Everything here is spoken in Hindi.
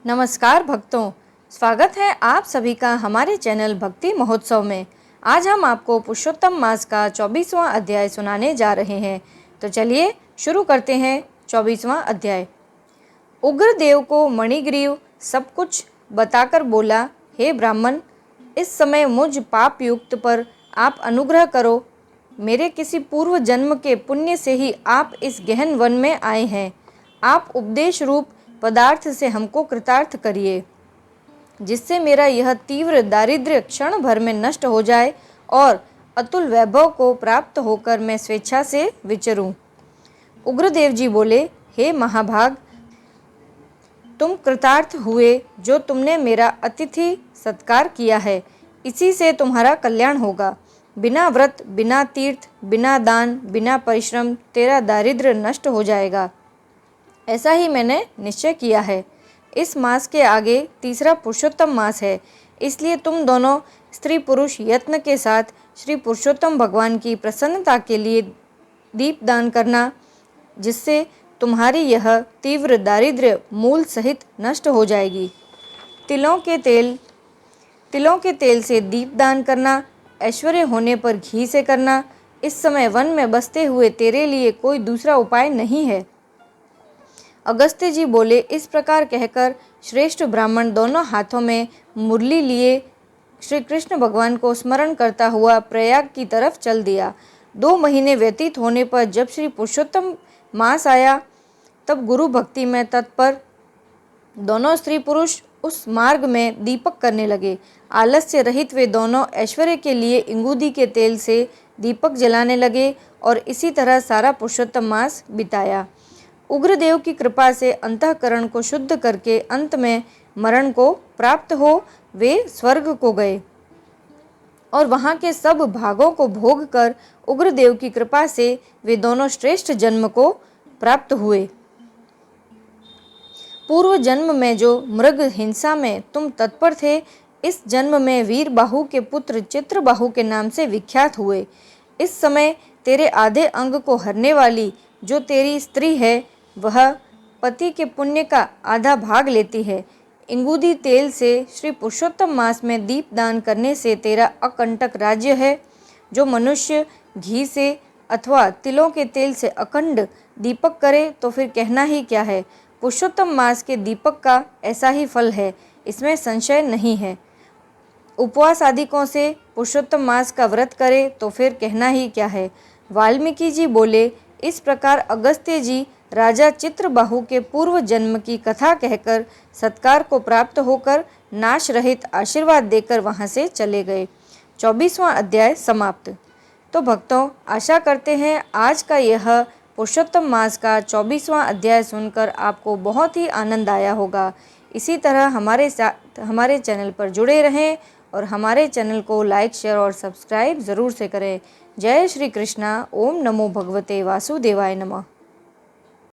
नमस्कार भक्तों, स्वागत है आप सभी का हमारे चैनल भक्ति महोत्सव में। आज हम आपको पुरुषोत्तम मास का 24वां अध्याय सुनाने जा रहे हैं। तो चलिए शुरू करते हैं 24वां अध्याय। उग्रदेव को मणिग्रीव सब कुछ बताकर बोला, हे ब्राह्मण, इस समय मुझ पाप युक्त पर आप अनुग्रह करो। मेरे किसी पूर्व जन्म के पुण्य से ही आप इस गहन वन में आए हैं। आप उपदेश रूप पदार्थ से हमको कृतार्थ करिए, जिससे मेरा यह तीव्र दारिद्र्य क्षण भर में नष्ट हो जाए और अतुल वैभव को प्राप्त होकर मैं स्वेच्छा से विचरूं। उग्रदेव जी बोले, हे महाभाग, तुम कृतार्थ हुए जो तुमने मेरा अतिथि सत्कार किया है, इसी से तुम्हारा कल्याण होगा। बिना व्रत, बिना तीर्थ, बिना दान, बिना परिश्रम तेरा दारिद्र्य नष्ट हो जाएगा। ऐसा ही मैंने निश्चय किया है। इस मास के आगे तीसरा पुरुषोत्तम मास है, इसलिए तुम दोनों स्त्री पुरुष यत्न के साथ श्री पुरुषोत्तम भगवान की प्रसन्नता के लिए दीप दान करना, जिससे तुम्हारी यह तीव्र दारिद्र्य मूल सहित नष्ट हो जाएगी। तिलों के तेल से दीप दान करना, ऐश्वर्य होने पर घी से करना। इस समय वन में बसते हुए तेरे लिए कोई दूसरा उपाय नहीं है। अगस्त्य जी बोले, इस प्रकार कहकर श्रेष्ठ ब्राह्मण दोनों हाथों में मुरली लिए श्री कृष्ण भगवान को स्मरण करता हुआ प्रयाग की तरफ चल दिया। 2 महीने व्यतीत होने पर जब श्री पुरुषोत्तम मास आया, तब गुरु भक्ति में तत्पर दोनों स्त्री पुरुष उस मार्ग में दीपक करने लगे। आलस्य रहित वे दोनों ऐश्वर्य के लिए इंगूदी के तेल से दीपक जलाने लगे और इसी तरह सारा पुरुषोत्तम मास बिताया। उग्रदेव की कृपा से अंतःकरण को शुद्ध करके अंत में मरण को प्राप्त हो वे स्वर्ग को गए और वहां के सब भागों को भोग कर उग्रदेव की कृपा से वे दोनों श्रेष्ठ जन्म को प्राप्त हुए। पूर्व जन्म में जो मृग हिंसा में तुम तत्पर थे, इस जन्म में वीर बाहु के पुत्र चित्रबाहु के नाम से विख्यात हुए। इस समय तेरे आधे अंग को हरने वाली जो तेरी स्त्री है, वह पति के पुण्य का आधा भाग लेती है। इंगूदी तेल से श्री पुरुषोत्तम मास में दीप दान करने से तेरा अकंटक राज्य है। जो मनुष्य घी से अथवा तिलों के तेल से अखंड दीपक करे तो फिर कहना ही क्या है। पुरुषोत्तम मास के दीपक का ऐसा ही फल है, इसमें संशय नहीं है। उपवास आदिकों से पुरुषोत्तम मास का व्रत करे तो फिर कहना ही क्या है। वाल्मीकि जी बोले, इस प्रकार अगस्त्य जी राजा चित्रबाहु के पूर्व जन्म की कथा कहकर सत्कार को प्राप्त होकर नाश रहित आशीर्वाद देकर वहां से चले गए। 24वां अध्याय समाप्त। तो भक्तों, आशा करते हैं आज का यह पुरुषोत्तम मास का 24वां अध्याय सुनकर आपको बहुत ही आनंद आया होगा। इसी तरह हमारे साथ हमारे चैनल पर जुड़े रहें और हमारे चैनल को लाइक, शेयर और सब्सक्राइब ज़रूर से करें। जय श्री कृष्णा। ओम नमो भगवते वासुदेवाय नमः।